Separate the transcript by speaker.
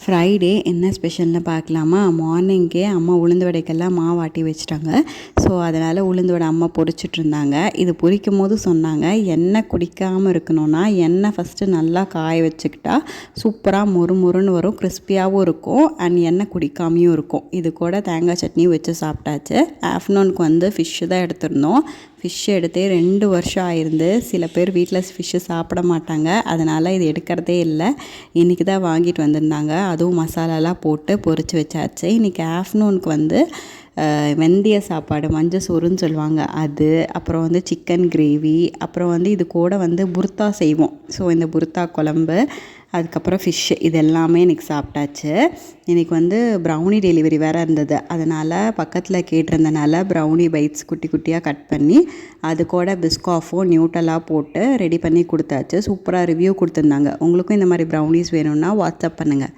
Speaker 1: Friday என்ன ஸ்பெஷல்னு பார்க்கலாமா? மார்னிங்கே அம்மா உளுந்து வடைக்கெல்லாம் மாவு ஆட்டி வச்சுட்டாங்க. ஸோ அதனால் உளுந்து வடை அம்மா பொரிச்சிட்ருந்தாங்க. இது பொரிக்கும் போது சொன்னாங்க, எண்ணெய் குடிக்காமல் இருக்கணும்னா எண்ணெய் ஃபஸ்ட்டு நல்லா காய வச்சுக்கிட்டா சூப்பராக மொறுன்னு வரும், கிறிஸ்பியாகவும் இருக்கும் அண்ட் எண்ணெய் குடிக்காமையும் இருக்கும். இது கூட தேங்காய் சட்னியும் வச்சு சாப்பிட்டாச்சு. ஆஃப்டர்நூனுக்கு வந்து ஃபிஷ்ஷு தான் எடுத்திருந்தோம். ஃபிஷ் எடுத்தே 2 வருஷம் ஆயிருந்து. சில பேர் வீட்டில் ஃபிஷ்ஷு சாப்பிட மாட்டாங்க, அதனால் இது எடுக்கிறதே இல்லை. இன்றைக்கி தான் வாங்கிட்டு வந்திருந்தாங்க. அதுவும் மசாலாலாம் போட்டு பொரித்து வச்சாச்சு. இன்றைக்கி ஆஃப்டர்நூனுக்கு வந்து வெந்தய சாப்பாடு, மஞ்சள் சோறுன்னு சொல்லுவாங்க அது, அப்புறம் வந்து சிக்கன் கிரேவி, அப்புறம் வந்து இது கூட வந்து புர்த்தா செய்வோம். ஸோ இந்த புர்த்தா குழம்பு, அதுக்கப்புறம் ஃபிஷ்ஷு, இது எல்லாமே இன்றைக்கி சாப்பிட்டாச்சு. இன்றைக்கி வந்து ப்ரௌனி டெலிவரி வேறு இருந்தது, அதனால் பக்கத்தில் கேட்டிருந்தனால ப்ரௌனி பைட்ஸ் குட்டி குட்டியாக கட் பண்ணி அது கூட பிஸ்காஃபும் நியூட்டலாக போட்டு ரெடி பண்ணி கொடுத்தாச்சு. சூப்பராக ரிவ்யூ கொடுத்துருந்தாங்க. உங்களுக்கும் இந்த மாதிரி ப்ரௌனிஸ் வேணும்னா வாட்ஸ்அப் பண்ணுங்கள்.